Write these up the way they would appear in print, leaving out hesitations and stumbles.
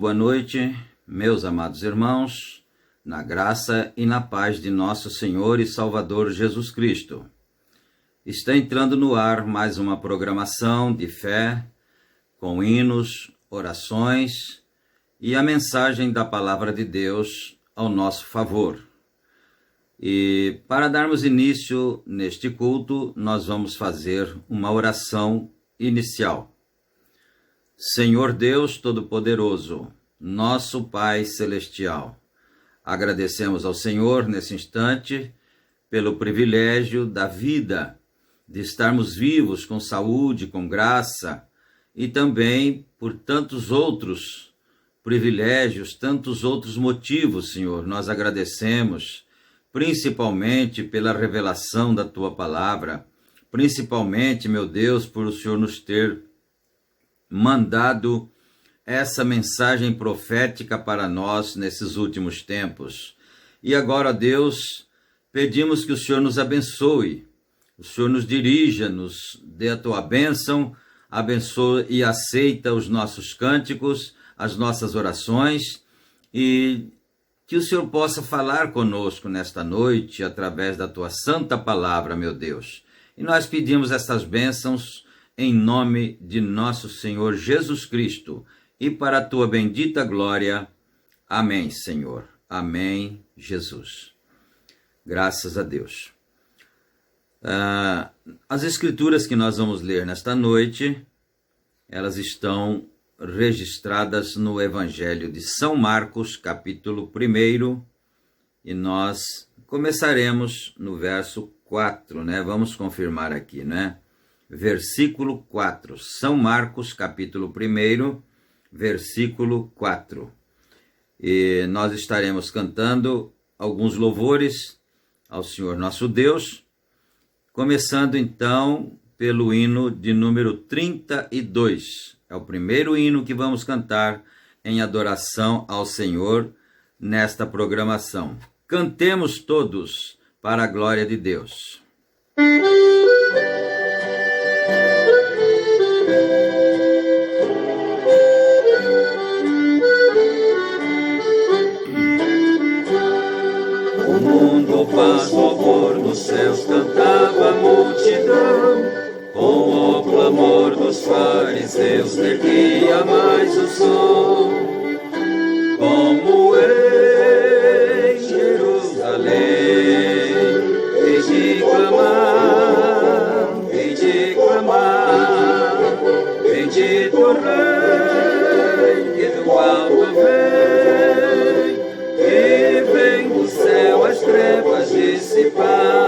boa noite, meus amados irmãos, na graça e na paz de nosso Senhor e Salvador Jesus Cristo. Está entrando no ar mais uma programação de fé, com hinos, orações e a mensagem da Palavra de Deus ao nosso favor. E para darmos início neste culto, nós vamos fazer uma oração inicial. Senhor Deus Todo-Poderoso, nosso Pai Celestial, agradecemos ao Senhor nesse instante pelo privilégio da vida, de estarmos vivos com saúde, com graça, e também por tantos outros privilégios, tantos outros motivos, Senhor. Nós agradecemos principalmente pela revelação da Tua Palavra, principalmente, meu Deus, por o Senhor nos ter mandado essa mensagem profética para nós nesses últimos tempos. E agora, Deus, pedimos que o Senhor nos abençoe, o Senhor nos dirija, nos dê a Tua bênção, abençoe e aceita os nossos cânticos, as nossas orações, e que o Senhor possa falar conosco nesta noite, através da Tua santa palavra, meu Deus. E nós pedimos essas bênçãos em nome de nosso Senhor Jesus Cristo, e para a Tua bendita glória. Amém, Senhor. Amém, Jesus. Graças a Deus. As escrituras que nós vamos ler nesta noite, elas estão registradas no Evangelho de São Marcos, capítulo 1, e nós começaremos no verso 4, né? Vamos confirmar aqui, né? Versículo 4, São Marcos, capítulo 1, versículo 4. E nós estaremos cantando alguns louvores ao Senhor nosso Deus, começando então pelo hino de número 32. É o primeiro hino que vamos cantar em adoração ao Senhor nesta programação. Cantemos todos para a glória de Deus. O mundo faz louvor nos céus, cantava a multidão, com o clamor dos fariseus erguia mais o som, como em Jerusalém, hei de clamar, bendito o Rei que do alto vem, que vem do céu as trevas dissipar.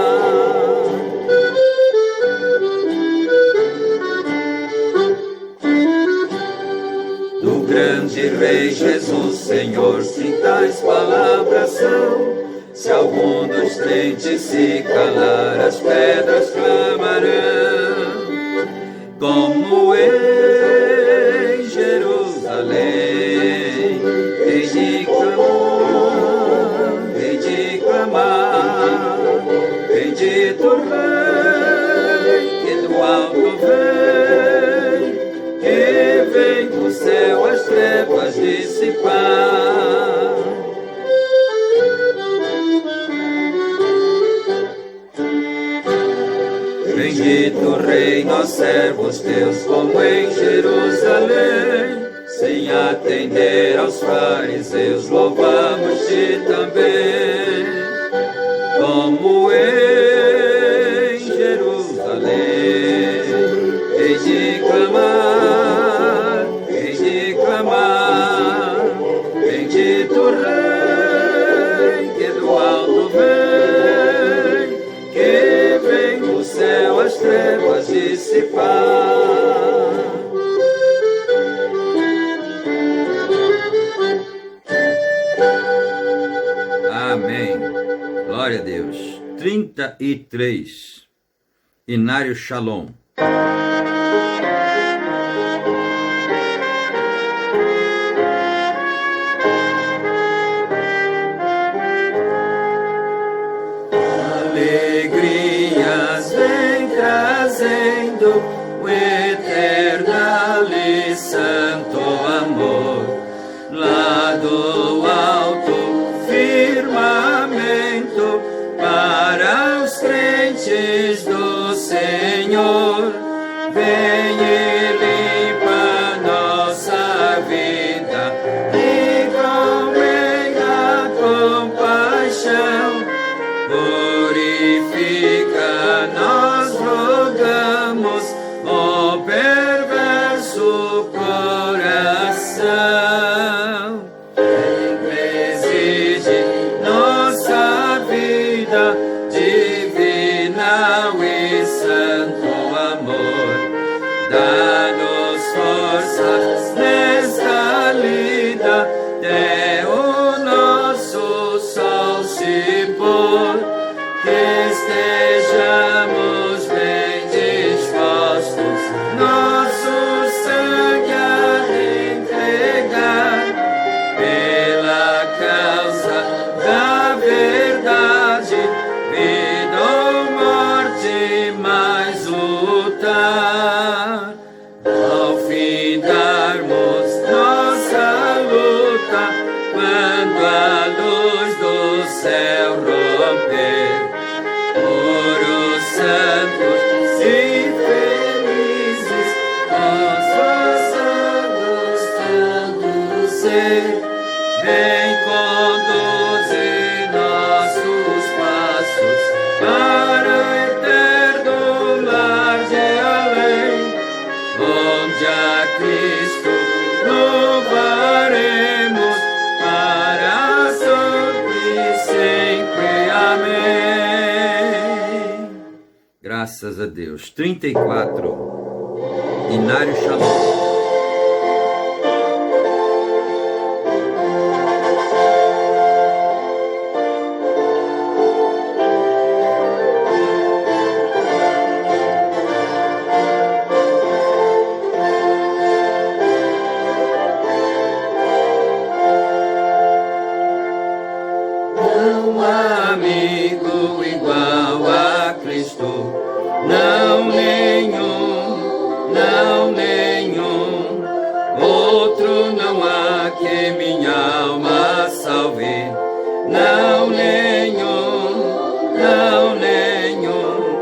Do grande Rei Jesus, Senhor, sim, tais palavras são. Se algum dos crentes se calar, as pedras clamarão, como em Jerusalém, hei de clamar, bendito o Rei que do alto vem, que vem do céu as trevas dissipar. Bendito Rei, nós servos teus, como em Jerusalém, sem atender aos fariseus, louvamos-te também, como em Jerusalém, hei de clamar, bendito o Rei que do alto vem, que vem do céu as trevas dissipar. Amém. Glória a Deus. 33. Inário Shalom. Alegrias vem trazendo o eterno e santo amor. sementes do Senhor, vem e limpa nossa vida, e com meia compaixão purifica, nós rogamos, ó perverso coração. Exige nossa vida, divina e santo amor, dá-nos forças nesta lida, até o nosso sol se pôr, que estejamos bem dispostos, nosso sangue a entregar, pela causa da verdade, vida ou morte, mais lutar. Ao findarmos nossa luta, quando a luz do céu romper, oros santos e felizes, nós possamos todos ser. Vem conduzir nossos passos para o eterno lar de além, onde a Cristo louvaremos para sempre, sempre. Amém. Graças a Deus. 34. Inário Shalom. Não há amigo igual a Cristo, não nenhum, não nenhum. Outro não há que minha alma salve, não nenhum, não nenhum.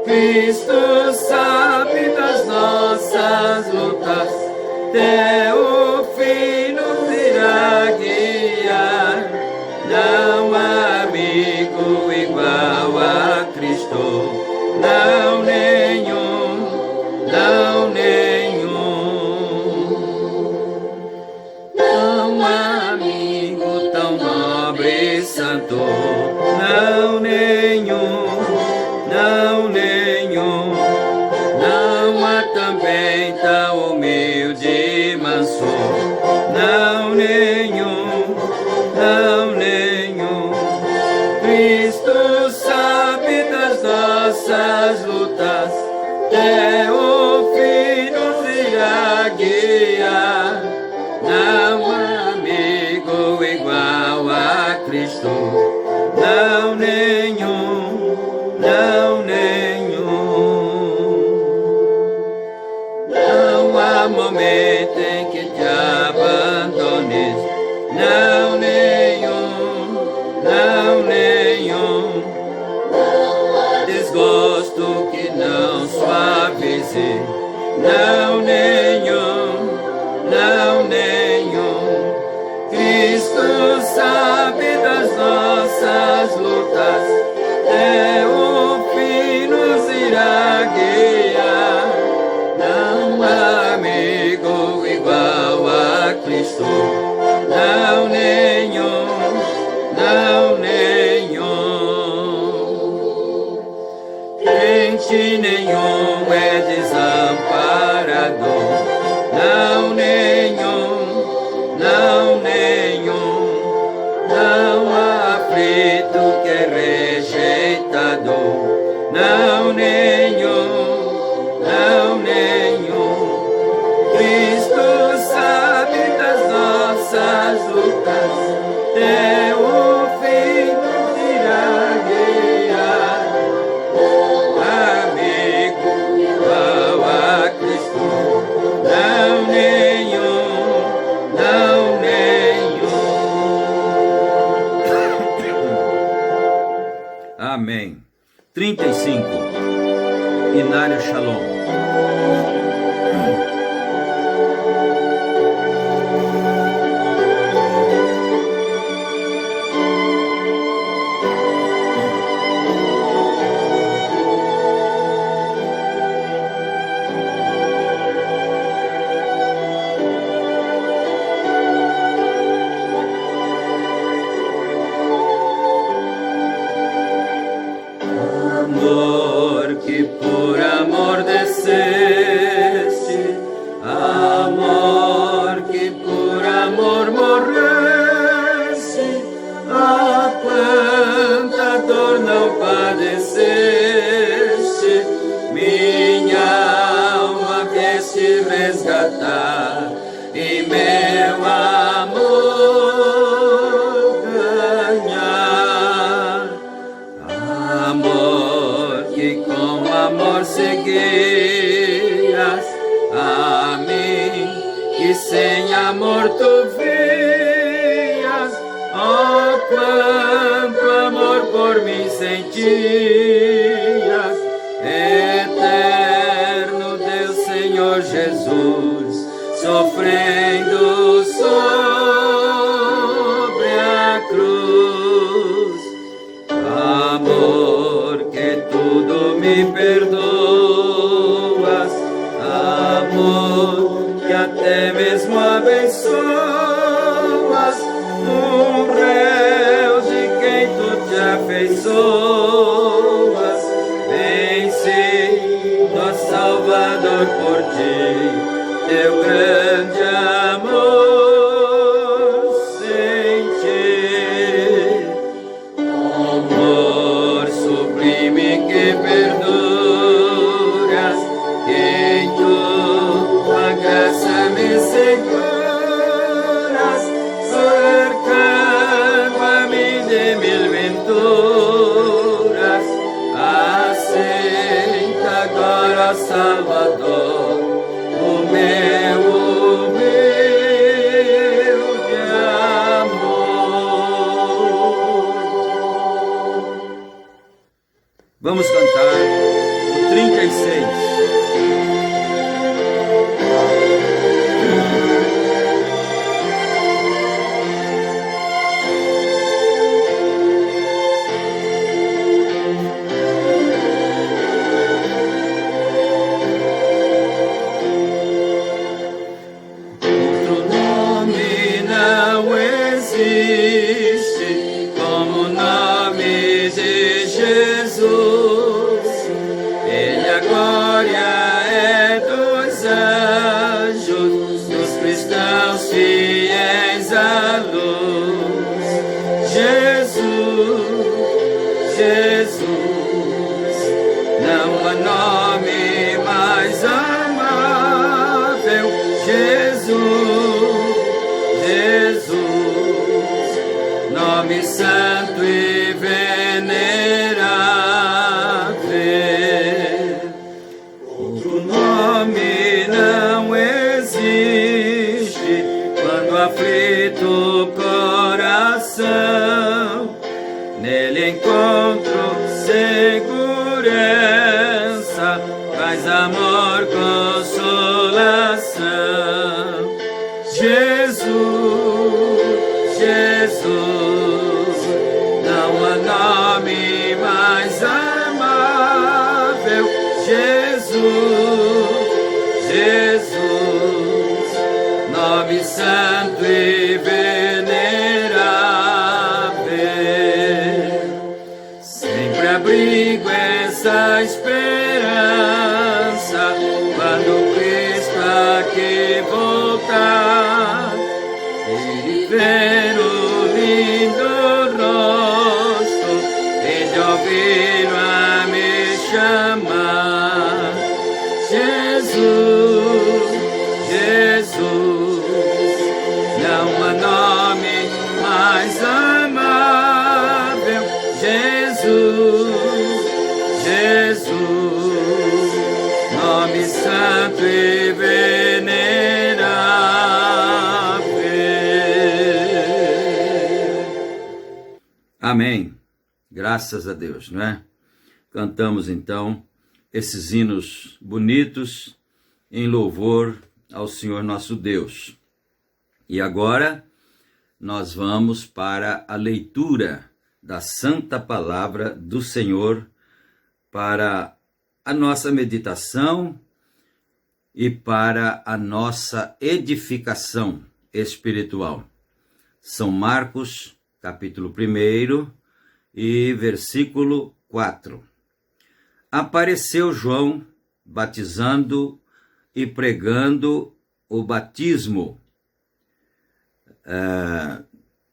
Cristo sabe das nossas lutas, até o fim nos irá guiar. Não há amigo igual a Cristo, não nenhum, não nenhum. Não há amigo tão nobre e santo, não nenhum, não nenhum. Não há também tão humilde e manso, não nenhum, não nenhum. Cristo sabe das nossas lutas, até o fim nos irá guiar. Não há amigo igual a Cristo, não nenhum, não nenhum. Não há momento em que te abandones, não nenhum, não nenhum. Desgosto que não suavize, não nenhum, não nenhum. Cristo sabe das nossas lutas, até o fim nos irá guiar. Não há amigo igual a Cristo, não nenhum, não nenhum. Crente nenhum é desamparado, não nenhum, não nenhum. Não há aflito que é rejeitado, não nenhum, não nenhum. Cristo sabe das nossas lutas, até o fim nos irá guiar. Amigo igual a Cristo, não nenhum. 35. Inário Shalom. Amor que por amor desceste, amor que por amor morreste, a quanta dor não padeceste, minha alma vieste resgatar, e meu amor ganhar. Amor que com amor seguias a mim, que sem amor tu vias, oh, quanto amor por mim sentias, eterno Deus Senhor Jesus, sofrendo sobre a cruz. Amor que tudo me perdoas, amor que até mesmo abençoas, um réu de quem tu te afeiçoas, vencido, ó Salvador, por ti, teu grande amor senti. Amor sublime que perduras, que em tua graça me seguras, cercando a mim de mil venturas. Aceita agora, Salvador, o meu humilde amor. Vamos cantar o 36. Outro nome não existe como o nome de Jesus. Ele a glória é dos anjos, dos cristãos fiéis à luz. Jesus, Jesus, não há nome mais amável. Jesus, Jesus, nome santo e venerável. Outro nome não existe quando aflito o coração, nele encontro segurança, paz, amor, consolação. Jesus, Jesus, não há nome mais amável. Jesus, Jesus, nome santo e venerável. Sempre abrigo essa esperança quando Cristo aqui voltar, e ver o lindo rosto e de ouvi-lo a me chamar. Jesus, Jesus, não há nome mais amável. Jesus, Jesus, nome santo e venerável. Amém. Graças a Deus, não é? cantamos então esses hinos bonitos em louvor ao Senhor nosso Deus. E agora nós vamos para a leitura da Santa Palavra do Senhor, para a nossa meditação e para a nossa edificação espiritual. São Marcos, capítulo 1 e versículo 4. Apareceu João batizando e pregando o batismo.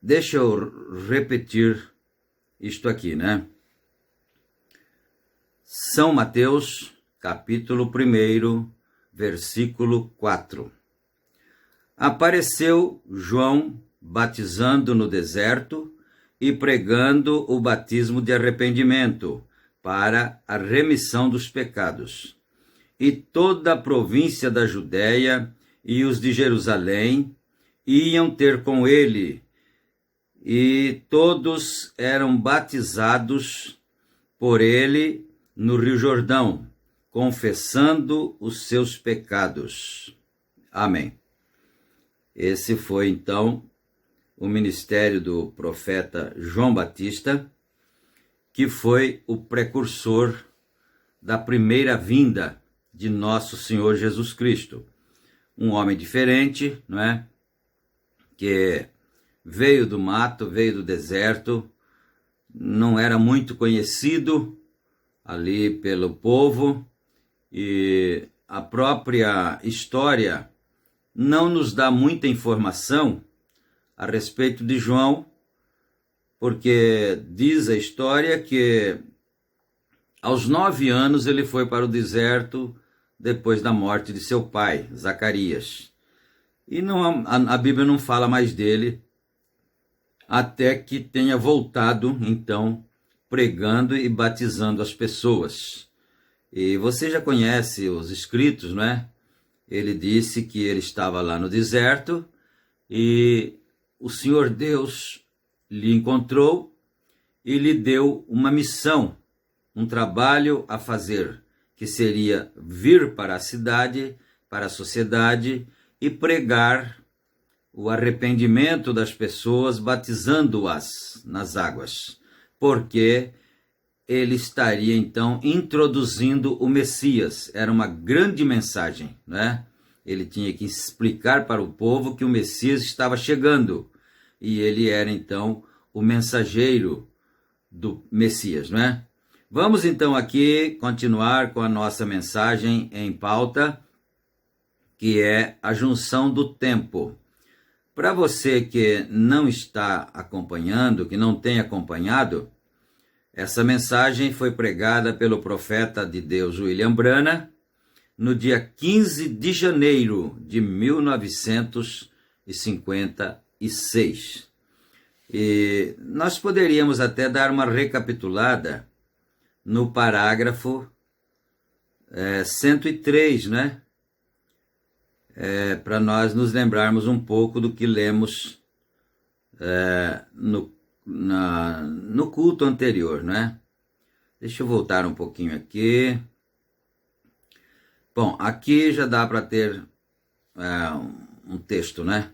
Deixa eu repetir isto aqui, né? São Mateus, capítulo 1, versículo 4. Apareceu João batizando no deserto e pregando o batismo de arrependimento para a remissão dos pecados. E toda a província da Judéia e os de Jerusalém iam ter com ele, e todos eram batizados por ele no Rio Jordão, confessando os seus pecados. Amém. Esse foi, então, o ministério do profeta João Batista, que foi o precursor da primeira vinda de nosso Senhor Jesus Cristo. Um homem diferente, não é? Que veio do mato, veio do deserto, não era muito conhecido ali pelo povo, e a própria história não nos dá muita informação a respeito de João, porque diz a história que aos 9 anos ele foi para o deserto depois da morte de seu pai, Zacarias. E a Bíblia não fala mais dele até que tenha voltado, então, pregando e batizando as pessoas. E você já conhece os escritos, não é? Ele disse que ele estava lá no deserto e o Senhor Deus lhe encontrou e lhe deu uma missão, um trabalho a fazer, que seria vir para a cidade, para a sociedade e pregar o arrependimento das pessoas, batizando-as nas águas, porque ele estaria então introduzindo o Messias. Era uma grande mensagem, né? Ele tinha que explicar para o povo que o Messias estava chegando, e ele era então o mensageiro do Messias, né? Vamos então aqui continuar com a nossa mensagem em pauta, que é a junção do tempo. Para você que não está acompanhando, que não tem acompanhado, essa mensagem foi pregada pelo profeta de Deus William Branham no dia 15 de janeiro de 1956. E nós poderíamos até dar uma recapitulada no parágrafo 103, né? Para nós nos lembrarmos um pouco do que lemos no culto anterior, né? Deixa eu voltar um pouquinho aqui. Bom, aqui já dá para ter um texto, né?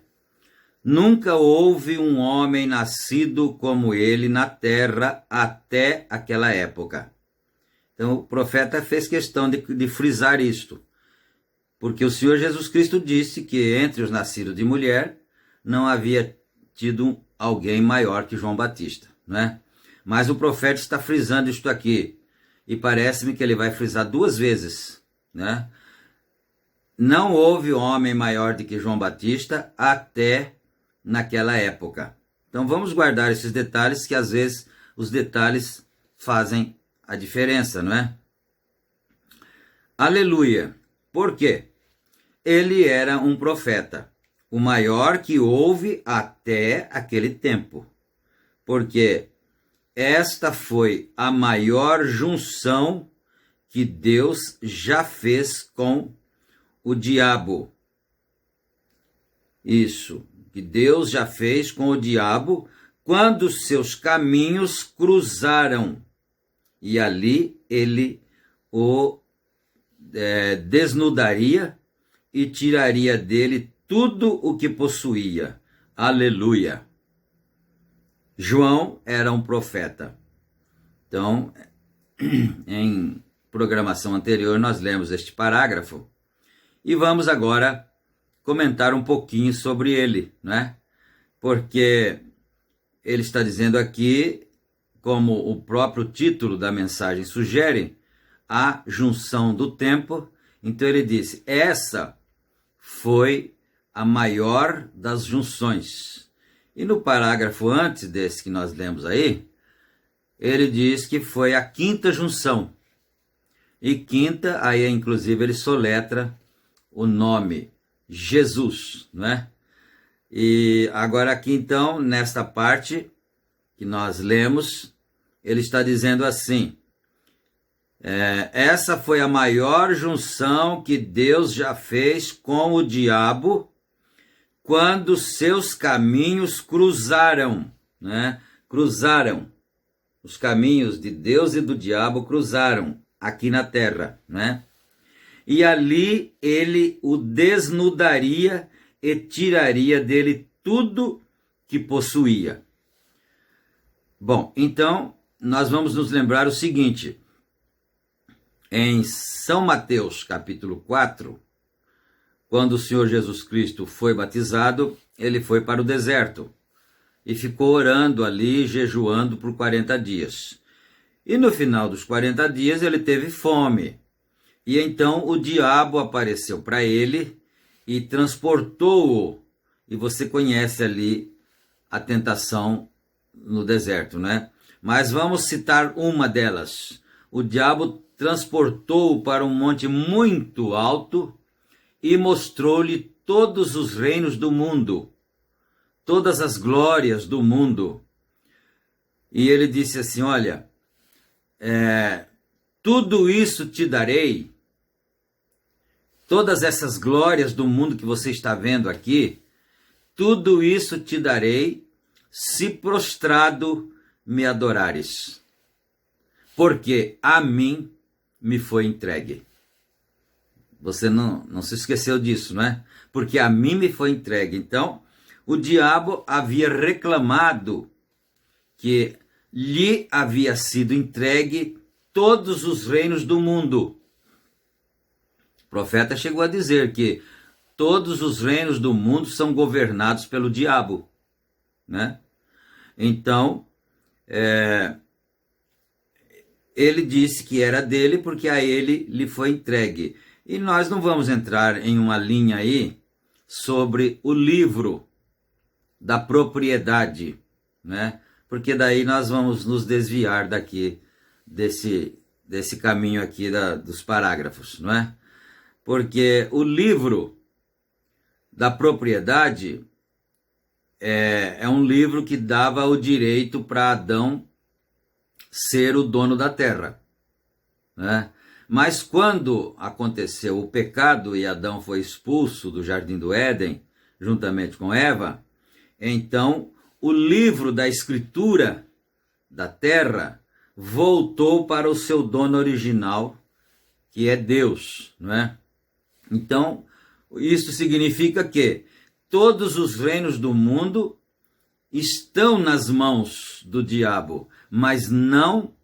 Nunca houve um homem nascido como ele na terra até aquela época. Então o profeta fez questão de frisar isto, porque o Senhor Jesus Cristo disse que entre os nascidos de mulher não havia tido alguém maior que João Batista, né? Mas o profeta está frisando isto aqui, e parece-me que ele vai frisar 2 vezes, né? Não houve homem maior do que João Batista até naquela época. Então vamos guardar esses detalhes, que às vezes os detalhes fazem a diferença, não é? Aleluia! Por quê? Ele era um profeta, o maior que houve até aquele tempo, porque esta foi a maior junção que Deus já fez com o diabo. Isso, que Deus já fez com o diabo quando seus caminhos cruzaram. e ali ele o desnudaria e tiraria dele tudo o que possuía. Aleluia! João era um profeta. Então, em programação anterior, nós lemos este parágrafo e vamos agora comentar um pouquinho sobre ele, né? Porque ele está dizendo aqui, como o próprio título da mensagem sugere, a junção do tempo. Então ele disse, essa foi a maior das junções. E no parágrafo antes desse que nós lemos aí, ele diz que foi a quinta junção. E quinta, aí inclusive ele soletra o nome Jesus, não é? E agora aqui então, nesta parte que nós lemos, ele está dizendo assim, essa foi a maior junção que Deus já fez com o diabo quando seus caminhos cruzaram, né? Cruzaram. Os caminhos de Deus e do diabo cruzaram aqui na terra, né? E ali ele o desnudaria e tiraria dele tudo que possuía. Bom, então nós vamos nos lembrar o seguinte, em São Mateus capítulo 4, quando o Senhor Jesus Cristo foi batizado, ele foi para o deserto e ficou orando ali, jejuando por 40 dias. E no final dos 40 dias ele teve fome. E então o diabo apareceu para ele e transportou-o. E você conhece ali a tentação no deserto, né? Mas vamos citar uma delas. O diabo transportou-o para um monte muito alto e mostrou-lhe todos os reinos do mundo, todas as glórias do mundo. E ele disse assim, olha, tudo isso te darei, todas essas glórias do mundo que você está vendo aqui, tudo isso te darei, se prostrado me adorares, porque a mim me foi entregue. Você não se esqueceu disso, não é? Porque a mim me foi entregue. Então, o diabo havia reclamado que lhe havia sido entregue todos os reinos do mundo. O profeta chegou a dizer que todos os reinos do mundo são governados pelo diabo, né? Então, ele disse que era dele porque a ele lhe foi entregue. E nós não vamos entrar em uma linha aí sobre o livro da propriedade, né? Porque daí nós vamos nos desviar daqui desse caminho aqui dos parágrafos, não é? Porque o livro da propriedade é um livro que dava o direito para Adão ser o dono da terra, né? Mas quando aconteceu o pecado e Adão foi expulso do Jardim do Éden, juntamente com Eva, então o livro da escritura da terra voltou para o seu dono original, que é Deus, não é? Então, isso significa que todos os reinos do mundo estão nas mãos do diabo, mas não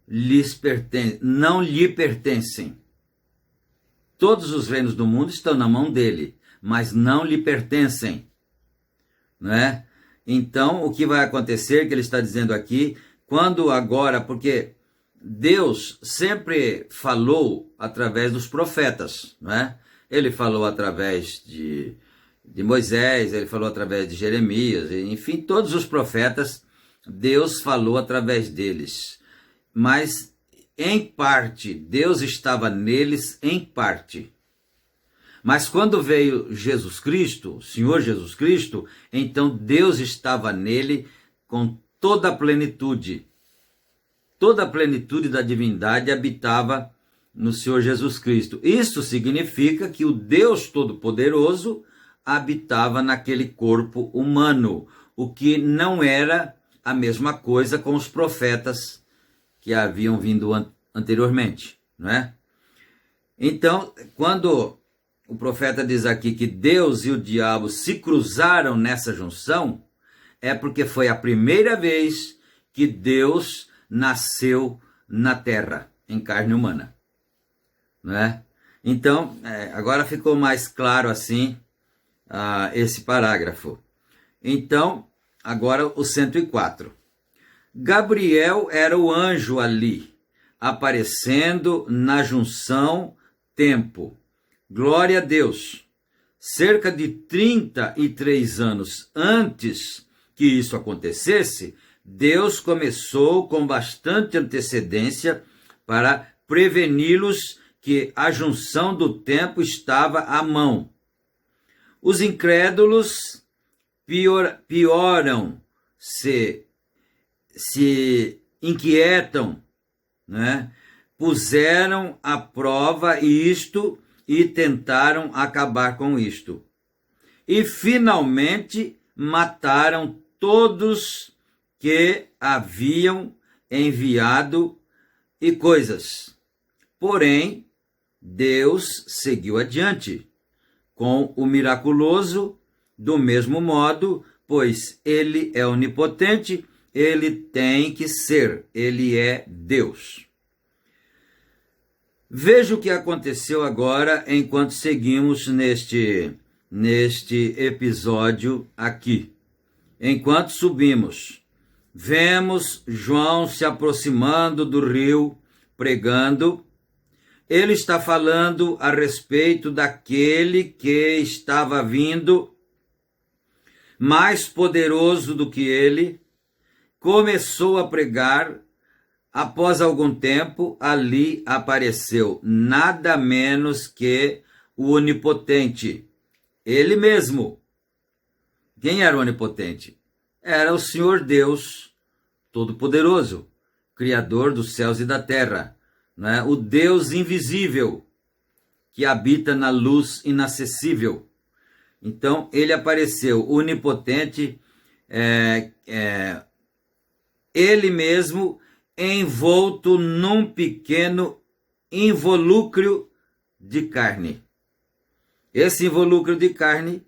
lhe pertencem. Todos os reinos do mundo estão na mão dele, mas não lhe pertencem, não é? Então, o que vai acontecer, que ele está dizendo aqui, quando agora, porque Deus sempre falou através dos profetas, não é? Ele falou através de Moisés, ele falou através de Jeremias, enfim, todos os profetas, Deus falou através deles. Mas, em parte, Deus estava neles, em parte. Mas quando veio Jesus Cristo, o Senhor Jesus Cristo, então Deus estava nele com toda a plenitude. Toda a plenitude da divindade habitava no Senhor Jesus Cristo. Isso significa que o Deus Todo-Poderoso habitava naquele corpo humano, o que não era a mesma coisa com os profetas que haviam vindo anteriormente, não é? Então, quando o profeta diz aqui que Deus e o diabo se cruzaram nessa junção, é porque foi a primeira vez que Deus nasceu na terra, em carne humana, não é? Então, agora ficou mais claro assim esse parágrafo. Então, agora o 104. Gabriel era o anjo ali, aparecendo na junção tempo. Glória a Deus. Cerca de 33 anos antes que isso acontecesse, Deus começou com bastante antecedência para preveni-los que a junção do tempo estava à mão. Os incrédulos pioram, se inquietam, né? Puseram à prova isto e tentaram acabar com isto. E finalmente mataram todos que haviam enviado e coisas. Porém, Deus seguiu adiante com o miraculoso do mesmo modo, pois ele é onipotente, ele tem que ser, ele é Deus. Veja o que aconteceu agora enquanto seguimos neste episódio aqui. Enquanto subimos, vemos João se aproximando do rio, pregando. Ele está falando a respeito daquele que estava vindo, mais poderoso do que ele. Começou a pregar. Após algum tempo, ali apareceu nada menos que o onipotente, ele mesmo. Quem era o onipotente? Era o Senhor Deus Todo-Poderoso, Criador dos céus e da terra, né? O Deus invisível, que habita na luz inacessível. Então, ele apareceu onipotente, ele mesmo, envolto num pequeno involúcrio de carne. Esse involúcrio de carne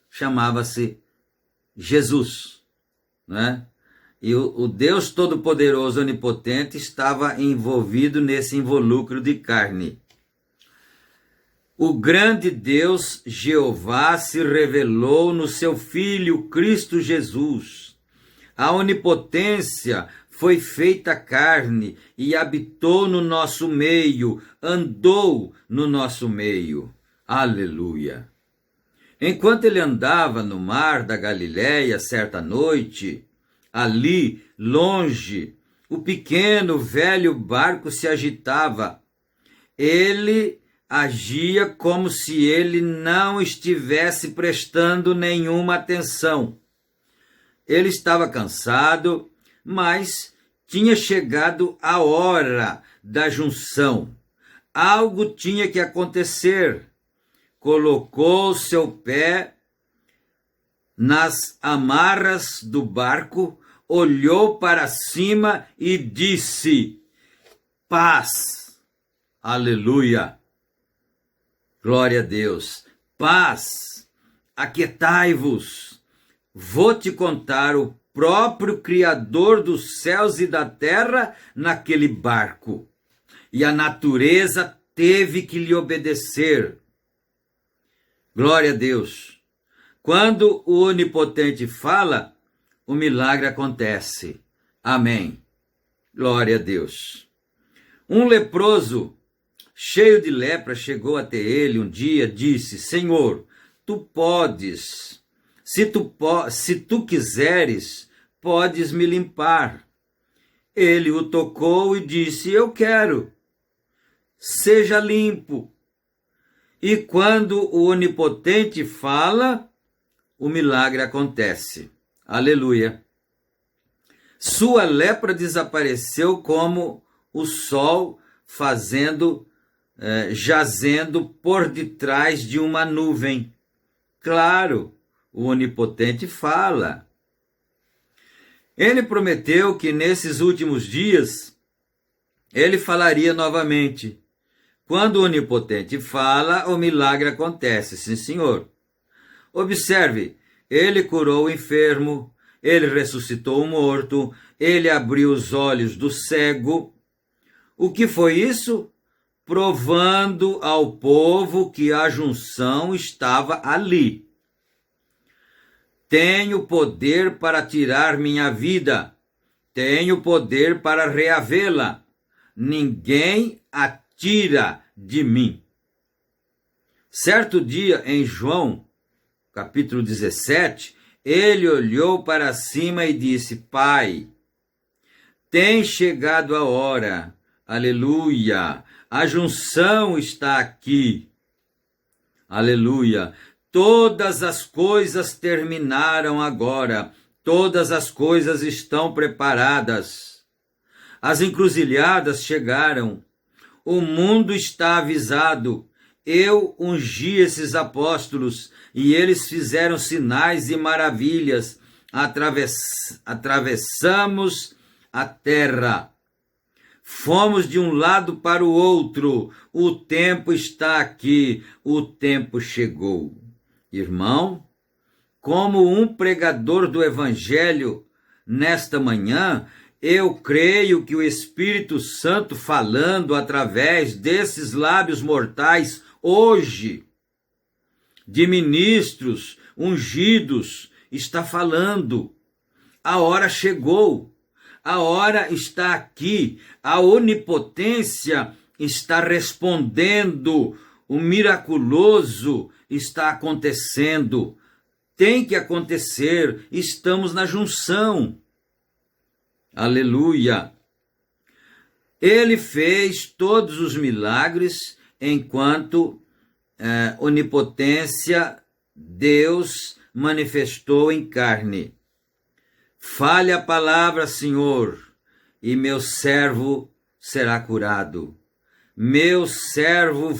chamava-se Jesus, né? E o Deus Todo-Poderoso, Onipotente, estava envolvido nesse involúcrio de carne. O grande Deus, Jeová, se revelou no seu Filho, Cristo Jesus. A onipotência foi feita carne e habitou no nosso meio, andou no nosso meio. Aleluia! Enquanto ele andava no mar da Galileia certa noite, ali, longe, o pequeno, velho barco se agitava. Ele agia como se ele não estivesse prestando nenhuma atenção. Ele estava cansado, mas tinha chegado a hora da junção. Algo tinha que acontecer. Colocou seu pé nas amarras do barco, olhou para cima e disse: paz. Aleluia. Glória a Deus. Paz. Aquietai-vos. Vou te contar o próprio Criador dos céus e da terra naquele barco. E a natureza teve que lhe obedecer. Glória a Deus. Quando o Onipotente fala, o milagre acontece. Amém. Glória a Deus. Um leproso, cheio de lepra, chegou até ele um dia, disse: Senhor, tu podes, se tu quiseres, podes me limpar. Ele o tocou e disse: eu quero, seja limpo. E quando o Onipotente fala, o milagre acontece. Aleluia. Sua lepra desapareceu como o sol jazendo por detrás de uma nuvem. Claro, o Onipotente fala. Ele prometeu que nesses últimos dias ele falaria novamente. Quando o Onipotente fala, o milagre acontece, sim, senhor. Observe, ele curou o enfermo, ele ressuscitou o morto, ele abriu os olhos do cego. O que foi isso? Provando ao povo que a junção estava ali. Tenho poder para tirar minha vida, tenho poder para reavê-la. Ninguém a tira de mim. Certo dia, em João, capítulo 17, ele olhou para cima e disse: Pai, tem chegado a hora, aleluia, a junção está aqui, aleluia, todas as coisas terminaram agora, todas as coisas estão preparadas, as encruzilhadas chegaram, o mundo está avisado. Eu ungi esses apóstolos e eles fizeram sinais e maravilhas. Atravessamos a terra. Fomos de um lado para o outro. O tempo está aqui. O tempo chegou. Irmão, como um pregador do Evangelho, nesta manhã, eu creio que o Espírito Santo falando através desses lábios mortais hoje, de ministros ungidos, está falando. A hora chegou, a hora está aqui, a onipotência está respondendo, o miraculoso está acontecendo. Tem que acontecer, estamos na junção. Aleluia! Ele fez todos os milagres enquanto onipotência, Deus manifestou em carne. Fale a palavra, Senhor, e meu servo será curado. Meu servo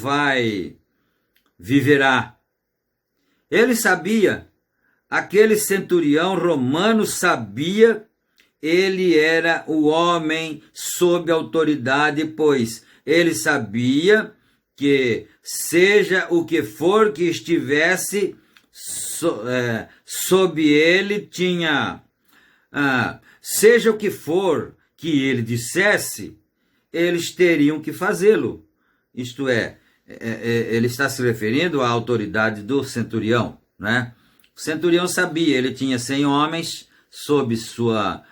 viverá. Ele sabia, aquele centurião romano sabia. Ele era o homem sob autoridade, pois ele sabia que seja o que for que estivesse sob ele, seja o que for que ele dissesse, eles teriam que fazê-lo. Isto é, ele está se referindo à autoridade do centurião, né? O centurião sabia, ele tinha 100 homens sob sua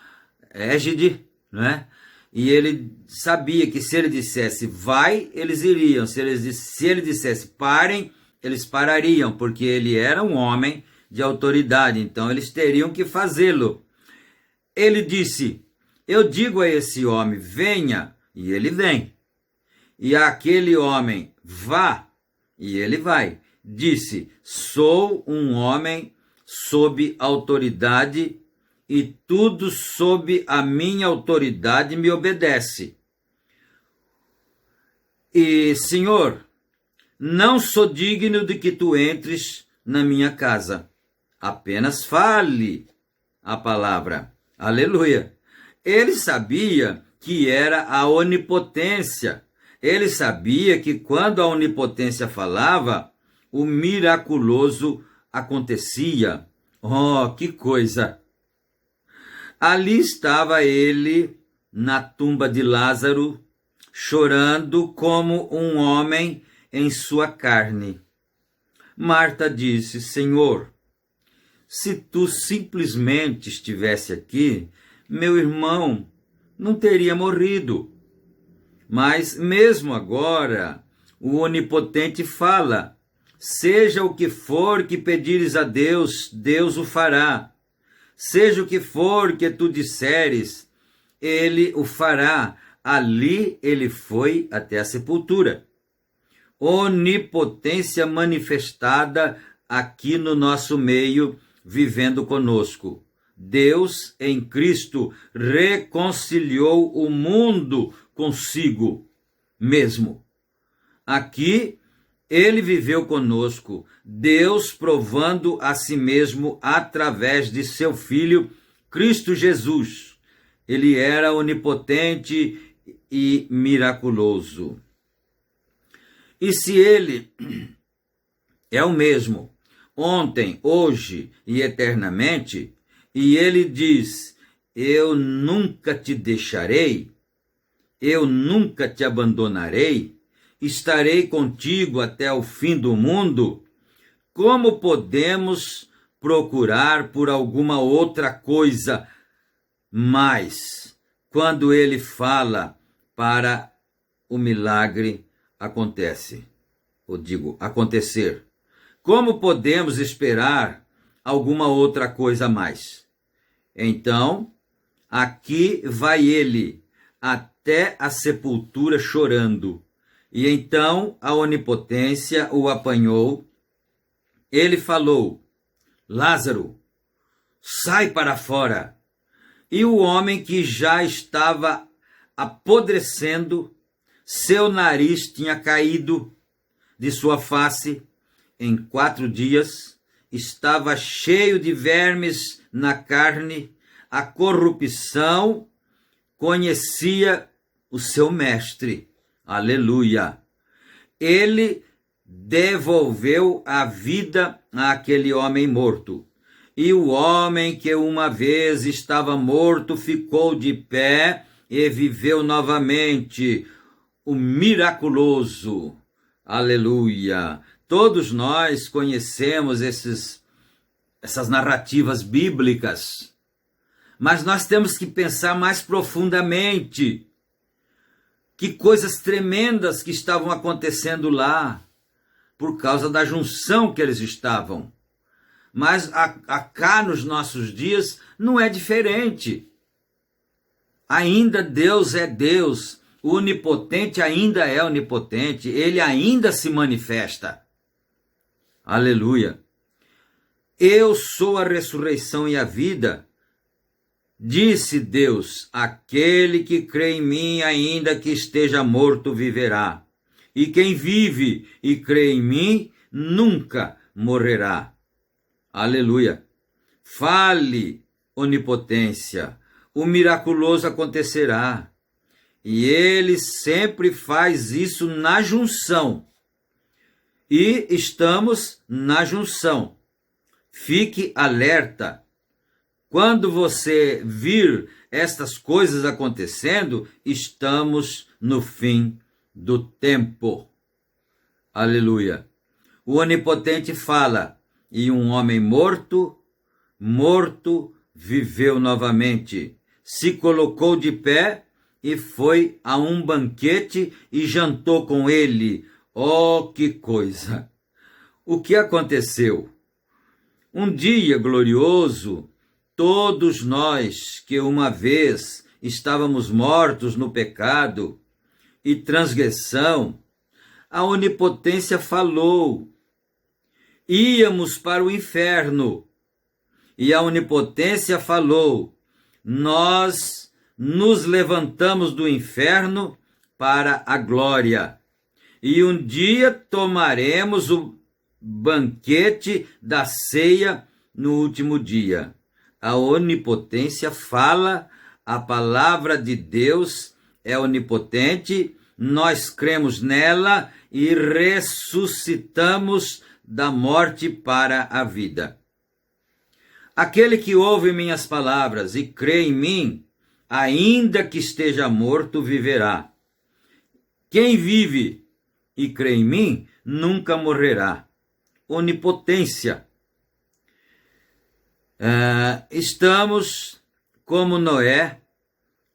égide, né? E ele sabia que se ele dissesse vai, eles iriam. Se ele dissesse parem, eles parariam, porque ele era um homem de autoridade, então eles teriam que fazê-lo. Ele disse: eu digo a esse homem, venha, e ele vem. E àquele homem, vá, e ele vai. Disse: sou um homem sob autoridade e tudo sob a minha autoridade me obedece. E, Senhor, não sou digno de que tu entres na minha casa. Apenas fale a palavra. Aleluia. Ele sabia que era a onipotência. Ele sabia que quando a onipotência falava, o miraculoso acontecia. Oh, que coisa! Ali estava ele, na tumba de Lázaro, chorando como um homem em sua carne. Marta disse: Senhor, se tu simplesmente estivesse aqui, meu irmão não teria morrido. Mas mesmo agora, o Onipotente fala: seja o que for que pedires a Deus, Deus o fará. Seja o que for que tu disseres, ele o fará. Ali ele foi até a sepultura. Onipotência manifestada aqui no nosso meio, vivendo conosco. Deus, em Cristo, reconciliou o mundo consigo mesmo. Aqui, ele viveu conosco, Deus provando a si mesmo através de seu Filho, Cristo Jesus, ele era onipotente e miraculoso. E se ele é o mesmo, ontem, hoje e eternamente, e ele diz: eu nunca te deixarei, eu nunca te abandonarei, estarei contigo até o fim do mundo, como podemos procurar por alguma outra coisa mais, quando ele fala para o milagre acontecer? Como podemos esperar alguma outra coisa mais? Então, aqui vai ele até a sepultura chorando. E então a onipotência o apanhou. Ele falou: Lázaro, sai para fora. E o homem, que já estava apodrecendo, seu nariz tinha caído de sua face, em 4 dias, estava cheio de vermes na carne, a corrupção conhecia o seu mestre. Aleluia! Ele devolveu a vida àquele homem morto. E o homem que uma vez estava morto ficou de pé e viveu novamente. O miraculoso. Aleluia! Todos nós conhecemos essas narrativas bíblicas, mas nós temos que pensar mais profundamente. Que coisas tremendas que estavam acontecendo lá, por causa da junção que eles estavam. Mas cá nos nossos dias não é diferente. Ainda Deus é Deus, o onipotente ainda é onipotente, ele ainda se manifesta. Aleluia! Eu sou a ressurreição e a vida, disse Deus: aquele que crê em mim, ainda que esteja morto, viverá. E quem vive e crê em mim, nunca morrerá. Aleluia! Fale, onipotência, o miraculoso acontecerá. E ele sempre faz isso na junção. E estamos na junção. Fique alerta. Quando você vir estas coisas acontecendo, estamos no fim do tempo. Aleluia! O onipotente fala: e um homem morto viveu novamente, se colocou de pé e foi a um banquete e jantou com ele. Oh, que coisa! O que aconteceu? Um dia glorioso, todos nós que uma vez estávamos mortos no pecado e transgressão, a onipotência falou. Íamos para o inferno. E a onipotência falou: nós nos levantamos do inferno para a glória. E um dia tomaremos o banquete da ceia no último dia. A onipotência fala, a palavra de Deus é onipotente, nós cremos nela e ressuscitamos da morte para a vida. Aquele que ouve minhas palavras e crê em mim, ainda que esteja morto, viverá. Quem vive e crê em mim, nunca morrerá. Onipotência. Estamos, como Noé,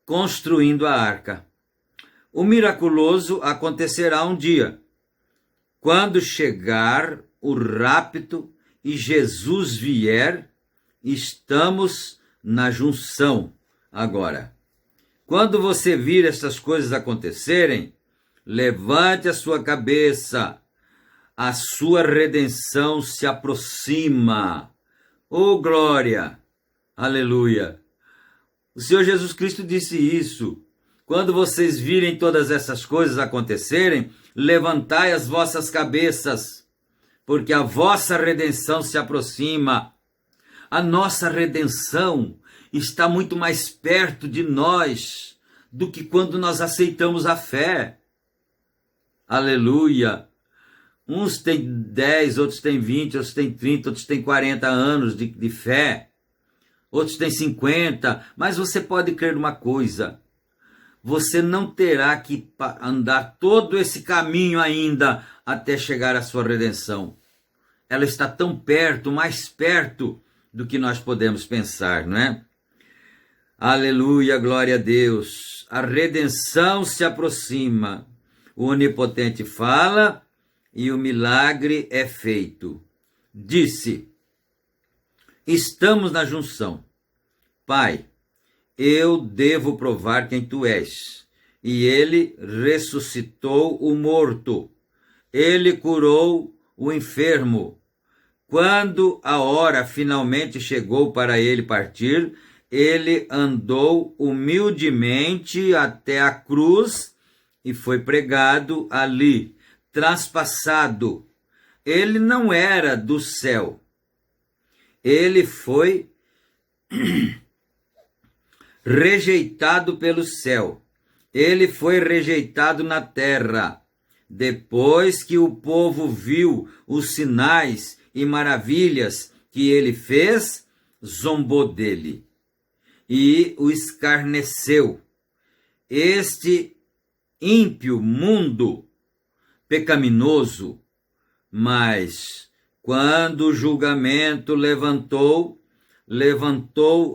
construindo a arca. O miraculoso acontecerá um dia, quando chegar o rapto e Jesus vier. Estamos na junção agora. Quando você vir essas coisas acontecerem, levante a sua cabeça, a sua redenção se aproxima. Oh, glória! Aleluia! O Senhor Jesus Cristo disse isso. Quando vocês virem todas essas coisas acontecerem, levantai as vossas cabeças, porque a vossa redenção se aproxima. A nossa redenção está muito mais perto de nós do que quando nós aceitamos a fé. Aleluia! Uns têm 10, outros têm 20, outros têm 30, outros têm 40 anos de fé. Outros têm 50, mas você pode crer numa coisa. Você não terá que andar todo esse caminho ainda até chegar à sua redenção. Ela está tão perto, mais perto do que nós podemos pensar, não é? Aleluia, glória a Deus. A redenção se aproxima. O Onipotente fala e o milagre é feito. Disse: estamos na junção. Pai, eu devo provar quem tu és. E ele ressuscitou o morto. Ele curou o enfermo. Quando a hora finalmente chegou para ele partir, ele andou humildemente até a cruz e foi pregado ali, transpassado. Ele não era do céu. Ele foi rejeitado pelo céu. Ele foi rejeitado na terra. Depois que o povo viu os sinais e maravilhas que ele fez, zombou dele e o escarneceu. Este ímpio mundo pecaminoso, mas quando o julgamento levantou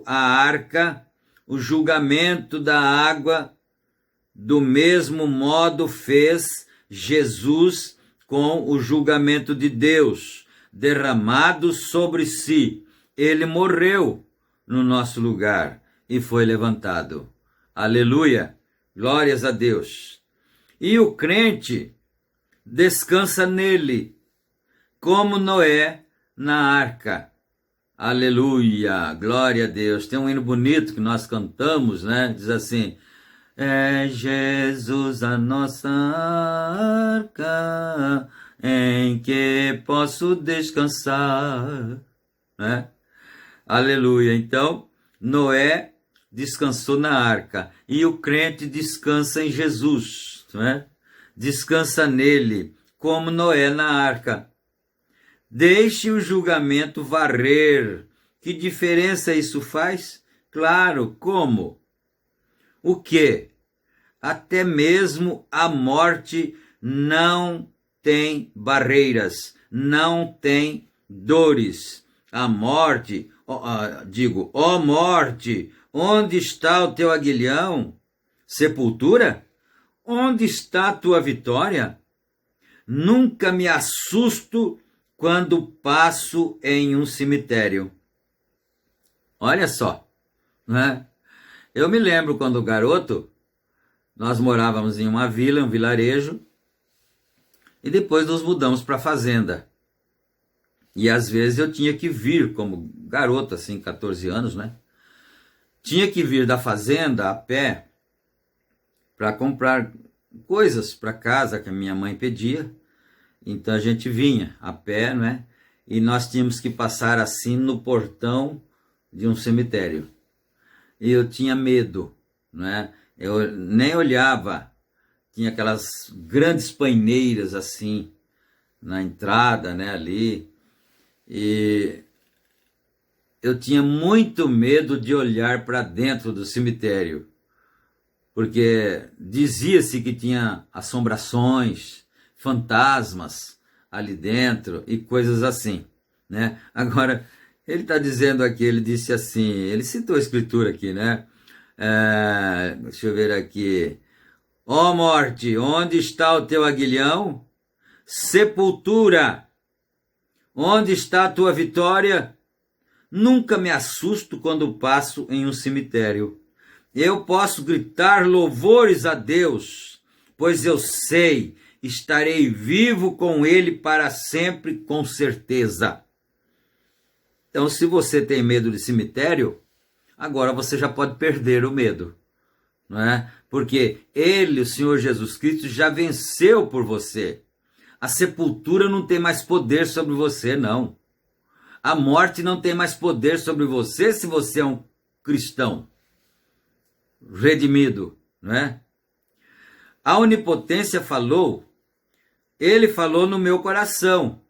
a arca, o julgamento da água, do mesmo modo fez Jesus com o julgamento de Deus, derramado sobre si. Ele morreu no nosso lugar e foi levantado. Aleluia! Glórias a Deus! E o crente descansa nele, como Noé na arca. Aleluia! Glória a Deus! Tem um hino bonito que nós cantamos, né? Diz assim: é Jesus a nossa arca, em que posso descansar, né? Aleluia! Então, Noé descansou na arca e o crente descansa em Jesus, né? Descansa nele, como Noé na arca. Deixe o julgamento varrer. Que diferença isso faz? Claro, como? O quê? Até mesmo a morte não tem barreiras, não tem dores. A morte, ó morte, onde está o teu aguilhão? Sepultura? Onde está a tua vitória? Nunca me assusto quando passo em um cemitério. Olha só, né? Eu me lembro quando garoto, nós morávamos em uma vila, um vilarejo, e depois nos mudamos para a fazenda. E às vezes eu tinha que vir, como garoto, assim, 14 anos, né? Tinha que vir da fazenda a pé para comprar coisas para casa que a minha mãe pedia. Então a gente vinha a pé, né? E nós tínhamos que passar assim no portão de um cemitério. E eu tinha medo, né? Eu nem olhava. Tinha aquelas grandes paineiras assim na entrada, né? Ali. E eu tinha muito medo de olhar para dentro do cemitério, porque dizia-se que tinha assombrações, fantasmas ali dentro e coisas assim, né? Agora, ele está dizendo aqui, ele disse assim, ele citou a escritura aqui, né? Deixa eu ver aqui. Ó morte, onde está o teu aguilhão? Sepultura, onde está a tua vitória? Nunca me assusto quando passo em um cemitério. Eu posso gritar louvores a Deus, pois eu sei, estarei vivo com Ele para sempre, com certeza. Então, se você tem medo de cemitério, agora você já pode perder o medo, não é? Porque Ele, o Senhor Jesus Cristo, já venceu por você. A sepultura não tem mais poder sobre você, não. A morte não tem mais poder sobre você se você é um cristão, redimido, não é? A onipotência falou, ele falou no meu coração,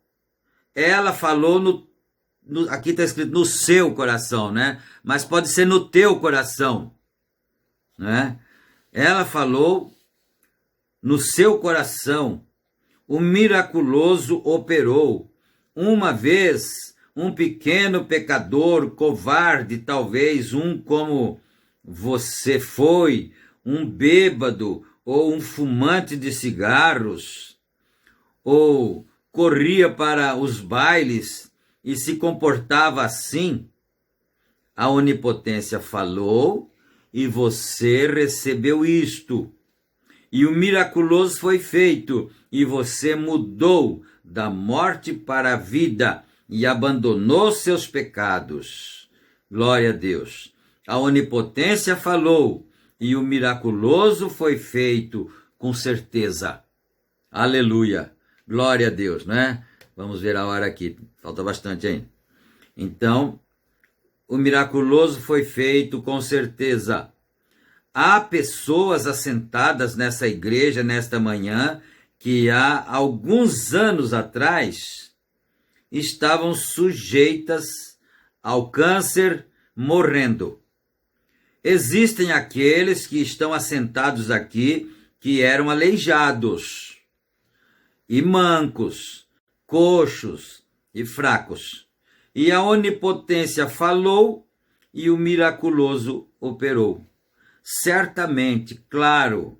ela falou aqui está escrito no seu coração, né? Mas pode ser no teu coração, né? Ela falou no seu coração, o miraculoso operou. Uma vez, um pequeno pecador, covarde, talvez um como você foi, um bêbado ou um fumante de cigarros, ou corria para os bailes e se comportava assim, a onipotência falou e você recebeu isto. E o miraculoso foi feito e você mudou da morte para a vida e abandonou seus pecados. Glória a Deus. A onipotência falou e o miraculoso foi feito com certeza. Aleluia. Glória a Deus, né? Vamos ver a hora aqui. Falta bastante ainda. Então, o miraculoso foi feito com certeza. Há pessoas assentadas nessa igreja, nesta manhã, que há alguns anos atrás estavam sujeitas ao câncer, morrendo. Existem aqueles que estão assentados aqui que eram aleijados e mancos, coxos e fracos. E a onipotência falou e o miraculoso operou. Certamente, claro,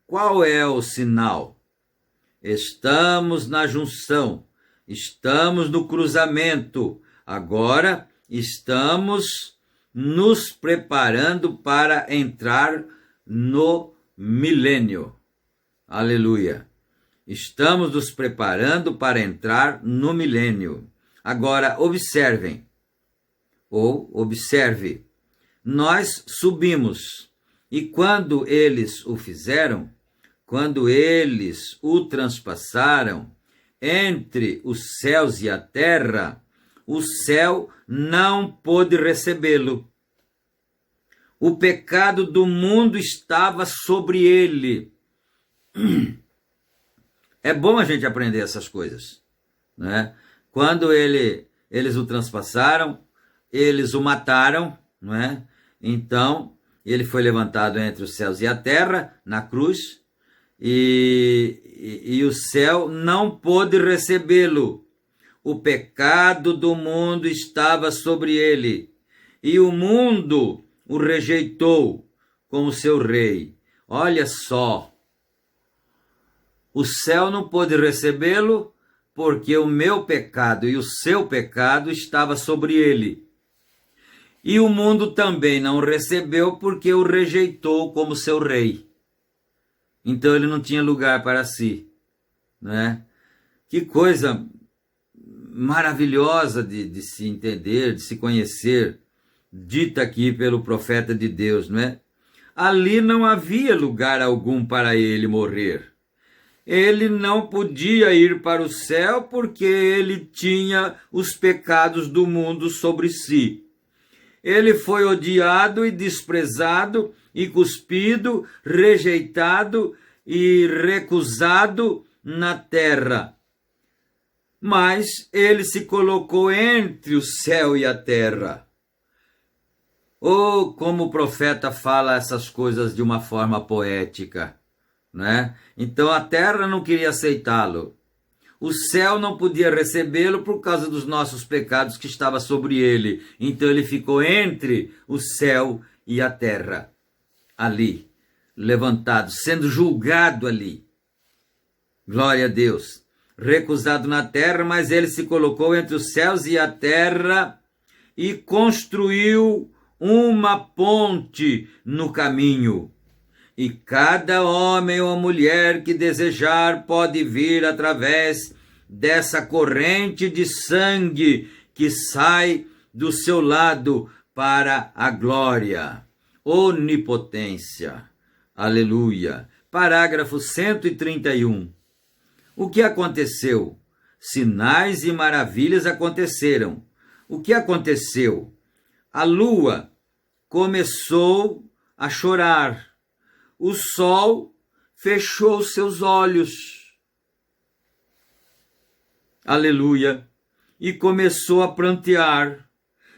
qual é o sinal? Estamos na junção, estamos no cruzamento, agora estamos nos preparando para entrar no milênio. Aleluia! Estamos nos preparando para entrar no milênio. Agora, observe, nós subimos, e quando eles o fizeram, quando eles o transpassaram entre os céus e a terra, o céu não pôde recebê-lo. O pecado do mundo estava sobre ele. É bom a gente aprender essas coisas, né? Quando eles o transpassaram, eles o mataram, não é? Então, ele foi levantado entre os céus e a terra, na cruz, e o céu não pôde recebê-lo. O pecado do mundo estava sobre ele, e o mundo o rejeitou como seu rei. Olha só, o céu não pôde recebê-lo, porque o meu pecado e o seu pecado estava sobre ele. E o mundo também não recebeu, porque o rejeitou como seu rei. Então ele não tinha lugar para si, né? Que coisa maravilhosa de se entender, de se conhecer, dita aqui pelo profeta de Deus, não é? Ali não havia lugar algum para ele morrer. Ele não podia ir para o céu porque ele tinha os pecados do mundo sobre si. Ele foi odiado e desprezado e cuspido, rejeitado e recusado na terra. Mas ele se colocou entre o céu e a terra. Oh, como o profeta fala essas coisas de uma forma poética, né? Então a terra não queria aceitá-lo. O céu não podia recebê-lo por causa dos nossos pecados que estava sobre ele. Então ele ficou entre o céu e a terra, ali, levantado, sendo julgado ali. Glória a Deus. Recusado na terra, mas ele se colocou entre os céus e a terra e construiu uma ponte no caminho. E cada homem ou mulher que desejar pode vir através dessa corrente de sangue que sai do seu lado para a glória. Onipotência. Aleluia. Parágrafo 131. O que aconteceu? Sinais e maravilhas aconteceram. O que aconteceu? A lua começou a chorar. O sol fechou seus olhos. Aleluia! E começou a prantear.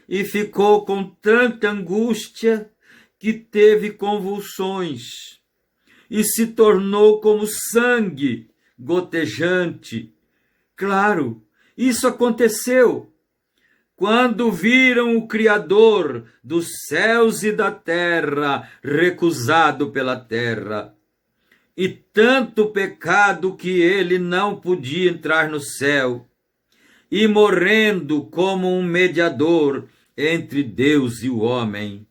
E ficou com tanta angústia que teve convulsões. E se tornou como sangue gotejante. Claro, isso aconteceu quando viram o Criador dos céus e da terra recusado pela terra, e tanto pecado que ele não podia entrar no céu, e morrendo como um mediador entre Deus e o homem,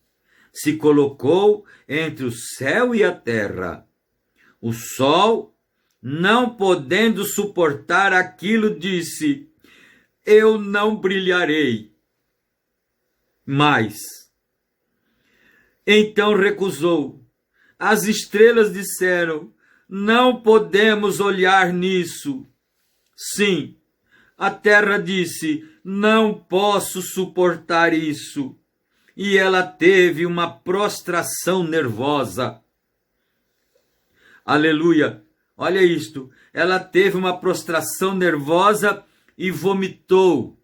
se colocou entre o céu e a terra. O sol, não podendo suportar aquilo, disse: eu não brilharei mais. Então recusou. As estrelas disseram: não podemos olhar nisso. Sim, a terra disse: não posso suportar isso. E ela teve uma prostração nervosa. Aleluia! Olha isto. Ela teve uma prostração nervosa e vomitou.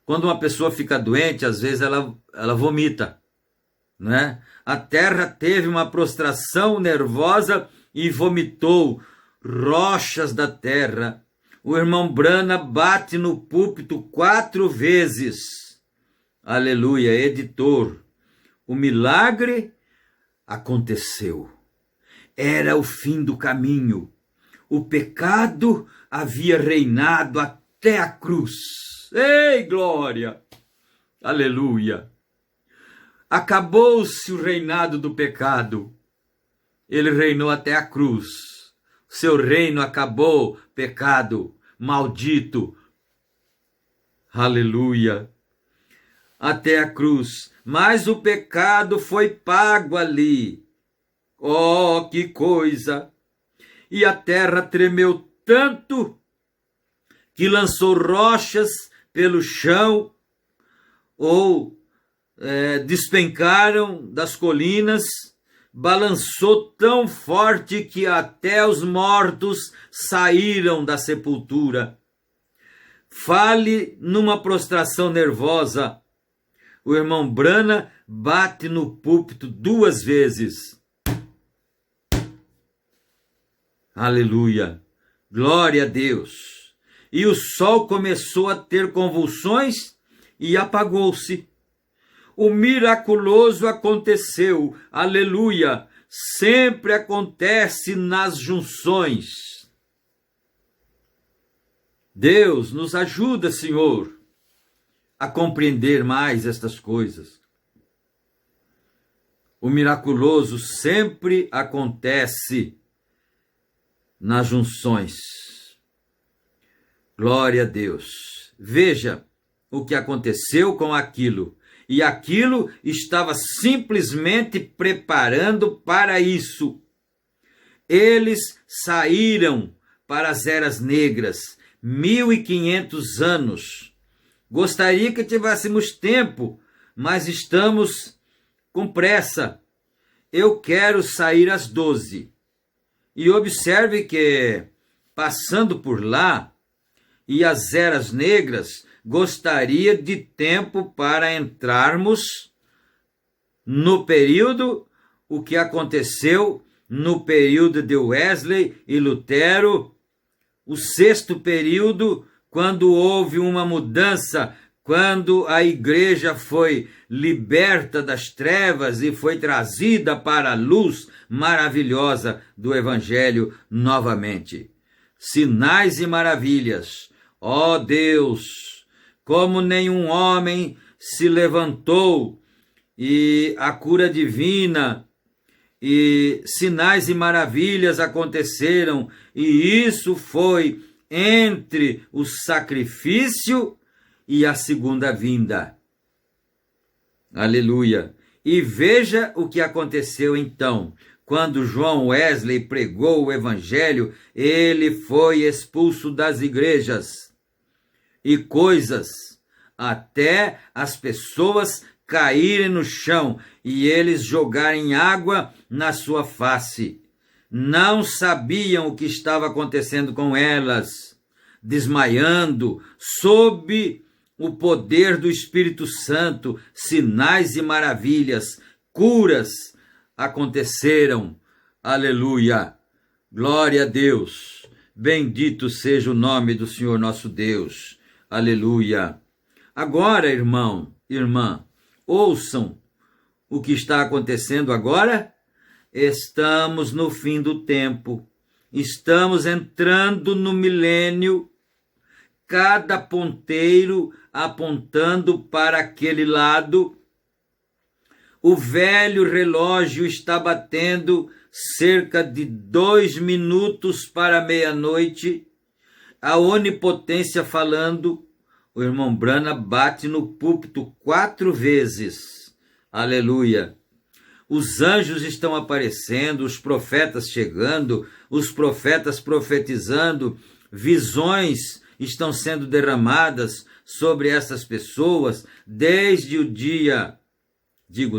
Quando uma pessoa fica doente, às vezes ela vomita, né? A terra teve uma prostração nervosa e vomitou rochas da terra. O irmão Brana bate no púlpito 4 vezes. Aleluia, editor. O milagre aconteceu. Era o fim do caminho. O pecado havia reinado até a cruz. Ei, glória! Aleluia! Acabou-se o reinado do pecado. Ele reinou até a cruz. Seu reino acabou, pecado, maldito. Aleluia! Até a cruz. Mas o pecado foi pago ali. Oh, que coisa! E a terra tremeu tanto que lançou rochas pelo chão ou despencaram das colinas, balançou tão forte que até os mortos saíram da sepultura. Fale numa prostração nervosa. O irmão Brana bate no púlpito 2 vezes. Aleluia! Glória a Deus! E o sol começou a ter convulsões e apagou-se. O miraculoso aconteceu. Aleluia! Sempre acontece nas junções. Deus nos ajuda, Senhor, a compreender mais estas coisas. O miraculoso sempre acontece nas junções. Glória a Deus. Veja o que aconteceu com aquilo. E aquilo estava simplesmente preparando para isso. Eles saíram para as eras negras, 1500 anos. Gostaria que tivéssemos tempo, mas estamos com pressa. Eu quero sair às 12. E observe que, passando por lá, e as eras negras, gostaria de tempo para entrarmos no período, o que aconteceu no período de Wesley e Lutero, o 6º período, quando houve uma mudança, quando a igreja foi liberta das trevas e foi trazida para a luz maravilhosa do Evangelho novamente. Sinais e maravilhas. Ó Deus, como nenhum homem se levantou, e a cura divina e sinais e maravilhas aconteceram, e isso foi entre o sacrifício e a segunda vinda. Aleluia! E veja o que aconteceu então. Quando John Wesley pregou o Evangelho, ele foi expulso das igrejas. E coisas até as pessoas caírem no chão e eles jogarem água na sua face. Não sabiam o que estava acontecendo com elas, desmaiando, sob o poder do Espírito Santo, sinais e maravilhas, curas aconteceram. Aleluia! Glória a Deus! Bendito seja o nome do Senhor nosso Deus. Aleluia! Agora, irmão, irmã, ouçam o que está acontecendo agora. Estamos no fim do tempo. Estamos entrando no milênio. Cada ponteiro apontando para aquele lado. O velho relógio está batendo cerca de 2 minutos para meia-noite. A onipotência falando. O irmão Branham bate no púlpito 4 vezes. Aleluia! Os anjos estão aparecendo, os profetas chegando, os profetas profetizando, visões estão sendo derramadas sobre essas pessoas desde o dia,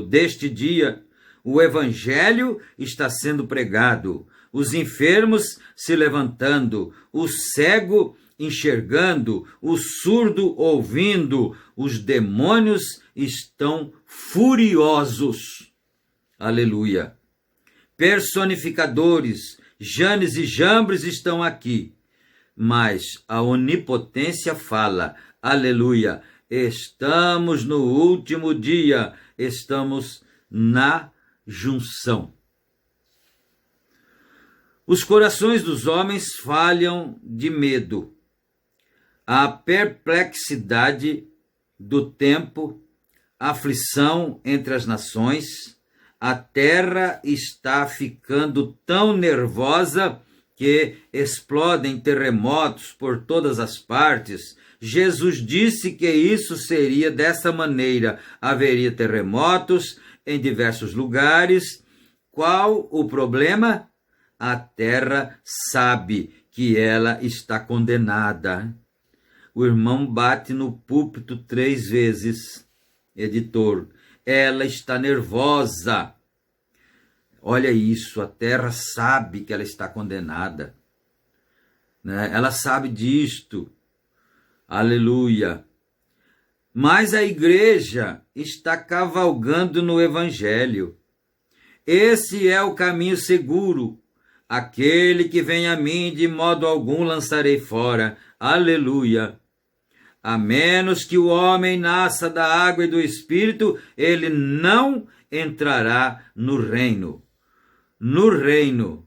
deste dia, o evangelho está sendo pregado, os enfermos se levantando, o cego enxergando, o surdo ouvindo, os demônios estão furiosos. Aleluia! Personificadores, Janes e Jambres estão aqui, mas a onipotência fala, aleluia, estamos no último dia, estamos na junção. Os corações dos homens falham de medo. A perplexidade do tempo, a aflição entre as nações, a terra está ficando tão nervosa que explodem terremotos por todas as partes. Jesus disse que isso seria dessa maneira. Haveria terremotos em diversos lugares. Qual o problema? A terra sabe que ela está condenada. O irmão bate no púlpito 3 vezes. Editor, ela está nervosa. Olha isso, a terra sabe que ela está condenada. Né? Ela sabe disto. Aleluia. Mas a igreja está cavalgando no evangelho. Esse é o caminho seguro. Aquele que vem a mim, de modo algum lançarei fora. Aleluia. A menos que o homem nasça da água e do Espírito, ele não entrará no reino. No reino,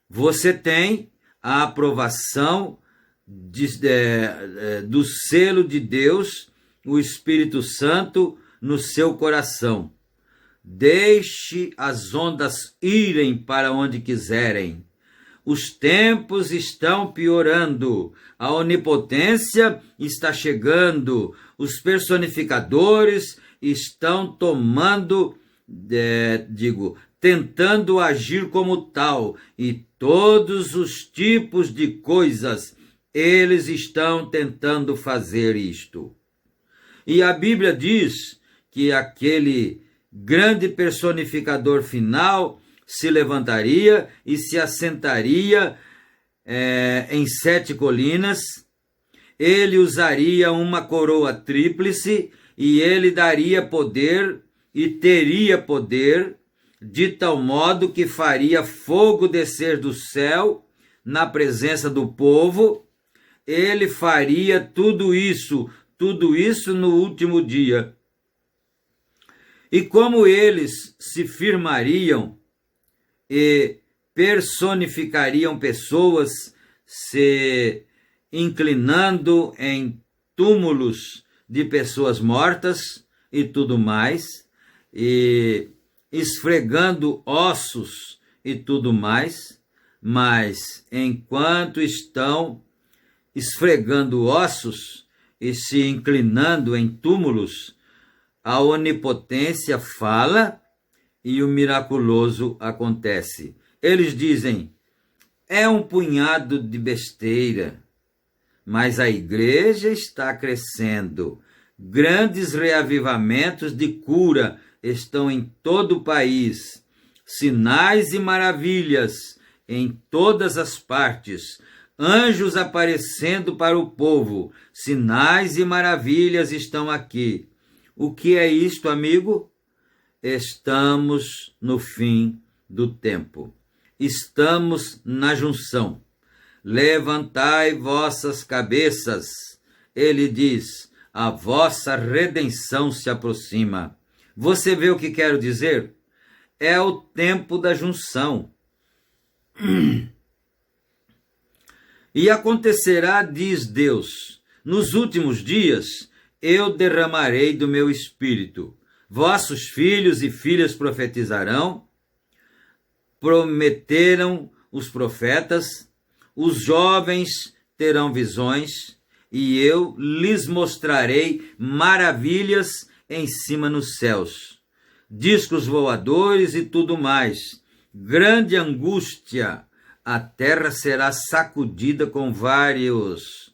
você tem a aprovação do selo de Deus, o Espírito Santo, no seu coração. Deixe as ondas irem para onde quiserem. Os tempos estão piorando, a onipotência está chegando, os personificadores estão tentando agir como tal, e todos os tipos de coisas, eles estão tentando fazer isto. E a Bíblia diz que aquele grande personificador final se levantaria e se assentaria em 7 colinas. Ele usaria uma coroa tríplice e ele daria poder e teria poder, de tal modo que faria fogo descer do céu na presença do povo. Ele faria tudo isso no último dia. E como eles se firmariam e personificariam pessoas se inclinando em túmulos de pessoas mortas e tudo mais, e esfregando ossos e tudo mais, mas enquanto estão esfregando ossos e se inclinando em túmulos, a onipotência fala e o miraculoso acontece. Eles dizem, é um punhado de besteira, mas a igreja está crescendo. Grandes reavivamentos de cura estão em todo o país. Sinais e maravilhas em todas as partes. Anjos aparecendo para o povo. Sinais e maravilhas estão aqui. O que é isto, amigo? Estamos no fim do tempo. Estamos na junção. Levantai vossas cabeças. Ele diz, a vossa redenção se aproxima. Você vê o que quero dizer? É o tempo da junção. E acontecerá, diz Deus, nos últimos dias eu derramarei do meu espírito. Vossos filhos e filhas profetizarão, prometeram os profetas, os jovens terão visões, e eu lhes mostrarei maravilhas em cima nos céus, discos voadores e tudo mais. Grande angústia, a terra será sacudida com vários.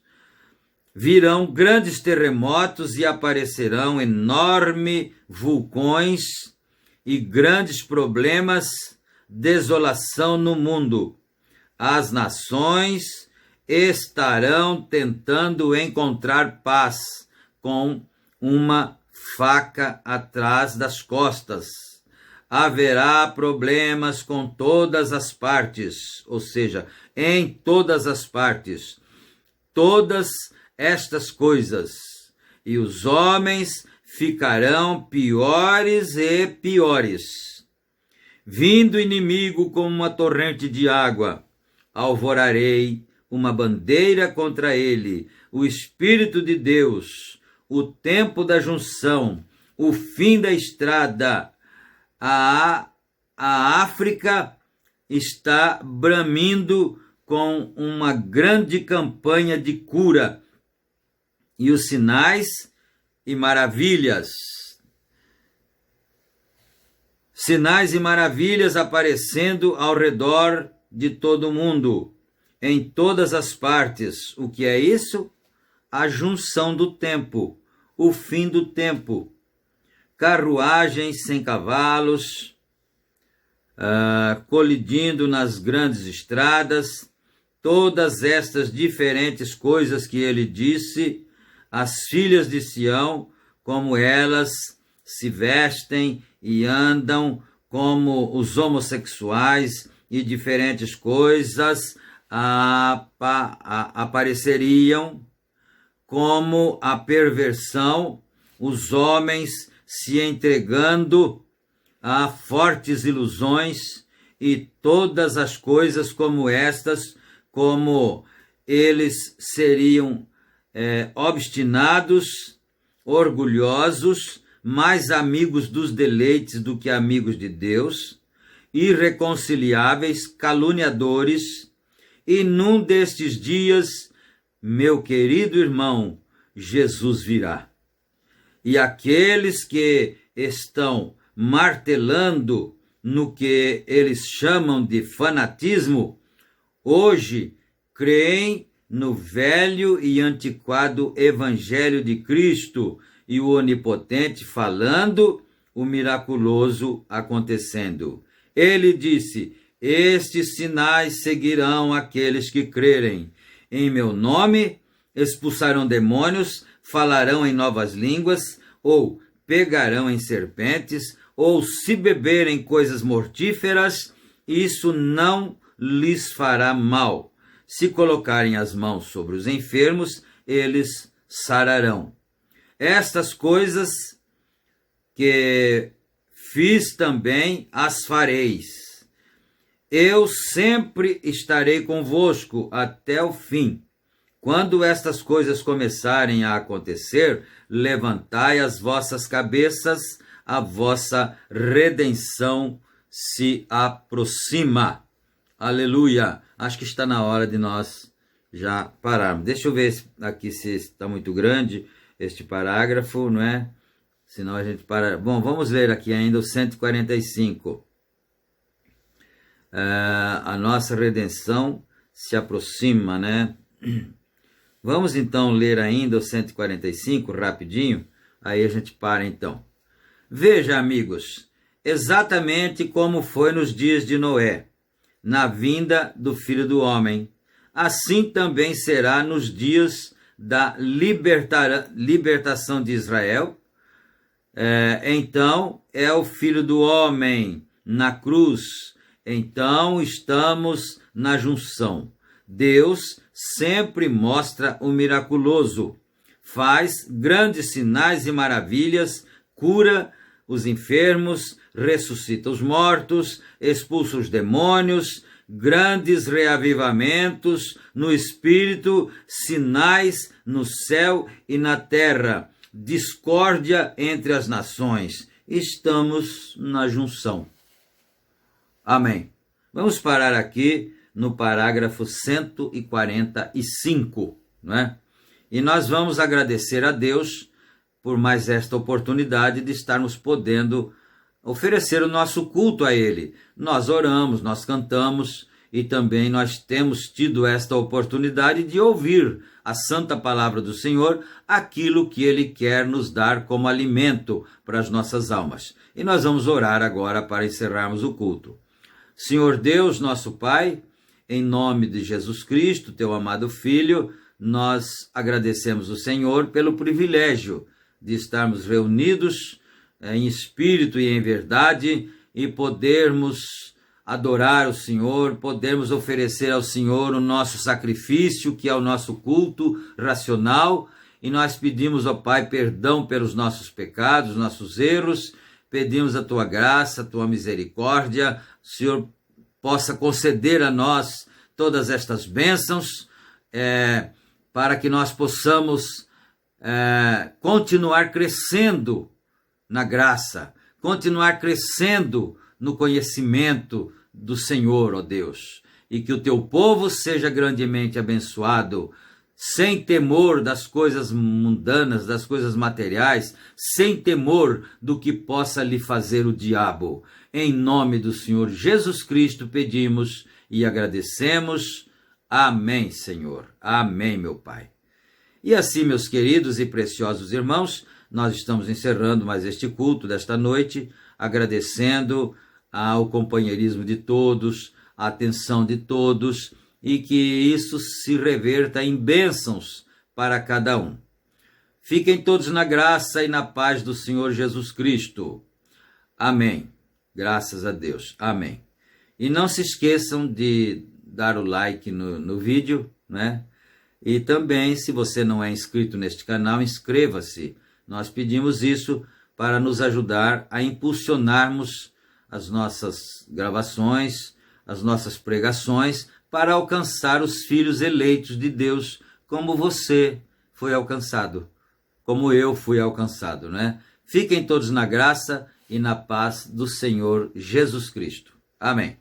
Virão grandes terremotos e aparecerão enormes vulcões e grandes problemas, desolação no mundo. As nações estarão tentando encontrar paz com uma faca atrás das costas. Haverá problemas com todas as partes, ou seja, em todas as partes. Todas estas coisas. E os homens ficarão piores e piores. Vindo o inimigo como uma torrente de água, alvorarei uma bandeira contra ele, o Espírito de Deus, o tempo da junção, o fim da estrada. A África está bramindo com uma grande campanha de cura e os sinais e maravilhas. Sinais e maravilhas aparecendo ao redor de todo o mundo, em todas as partes. O que é isso? A junção do tempo, o fim do tempo. Carruagens sem cavalos, colidindo nas grandes estradas, todas estas diferentes coisas que ele disse, as filhas de Sião, como elas se vestem e andam, como os homossexuais e diferentes coisas apareceriam, como a perversão, os homens se entregando a fortes ilusões e todas as coisas como estas, como eles seriam obstinados, orgulhosos, mais amigos dos deleites do que amigos de Deus, irreconciliáveis, caluniadores, e num destes dias, meu querido irmão, Jesus virá. E aqueles que estão martelando no que eles chamam de fanatismo, hoje creem no velho e antiquado Evangelho de Cristo e o Onipotente falando, o miraculoso acontecendo. Ele disse, estes sinais seguirão aqueles que crerem. Em meu nome expulsarão demônios, falarão em novas línguas, ou pegarão em serpentes, ou se beberem coisas mortíferas, isso não lhes fará mal. Se colocarem as mãos sobre os enfermos, eles sararão. Estas coisas que fiz também as fareis. Eu sempre estarei convosco até o fim. Quando estas coisas começarem a acontecer, levantai as vossas cabeças, a vossa redenção se aproxima. Aleluia! Acho que está na hora de nós já pararmos. Deixa eu ver aqui se está muito grande este parágrafo, não é? Senão a gente para. Bom, vamos ler aqui ainda o 145. A nossa redenção se aproxima, né? Vamos então ler ainda o 145, rapidinho, Aí a gente para então. Veja, amigos, exatamente como foi nos dias de Noé, na vinda do Filho do Homem, assim também será nos dias da libertação de Israel. Então é o Filho do Homem na cruz. Então estamos na junção. Deus sempre mostra o miraculoso, faz grandes sinais e maravilhas, cura os enfermos, ressuscita os mortos, expulsa os demônios, grandes reavivamentos no espírito, sinais no céu e na terra, discórdia entre as nações. Estamos na junção. Amém. Vamos parar aqui no parágrafo 145, não é? E nós vamos agradecer a Deus por mais esta oportunidade de estarmos podendo oferecer o nosso culto a Ele. Nós oramos, nós cantamos e também nós temos tido esta oportunidade de ouvir a santa palavra do Senhor, aquilo que Ele quer nos dar como alimento para as nossas almas. E nós vamos orar agora para encerrarmos o culto. Senhor Deus, nosso Pai, em nome de Jesus Cristo, teu amado Filho, nós agradecemos o Senhor pelo privilégio de estarmos reunidos em espírito e em verdade e podermos adorar o Senhor, podermos oferecer ao Senhor o nosso sacrifício, que é o nosso culto racional, e nós pedimos ao Pai perdão pelos nossos pecados, nossos erros, pedimos a Tua graça, a Tua misericórdia, o Senhor possa conceder a nós todas estas bênçãos, para que nós possamos continuar crescendo na graça, continuar crescendo no conhecimento do Senhor, ó Deus, e que o teu povo seja grandemente abençoado, sem temor das coisas mundanas, das coisas materiais, sem temor do que possa lhe fazer o diabo. Em nome do Senhor Jesus Cristo pedimos e agradecemos. Amém, Senhor. Amém, meu Pai. E assim, meus queridos e preciosos irmãos, nós estamos encerrando mais este culto desta noite, agradecendo ao companheirismo de todos, a atenção de todos, e que isso se reverta em bênçãos para cada um. Fiquem todos na graça e na paz do Senhor Jesus Cristo. Amém. Graças a Deus. Amém. E não se esqueçam de dar o like no vídeo, né? E também, se você não é inscrito neste canal, inscreva-se. Nós pedimos isso para nos ajudar a impulsionarmos as nossas gravações, as nossas pregações, para alcançar os filhos eleitos de Deus, como você foi alcançado, como eu fui alcançado, né? Fiquem todos na graça e na paz do Senhor Jesus Cristo. Amém.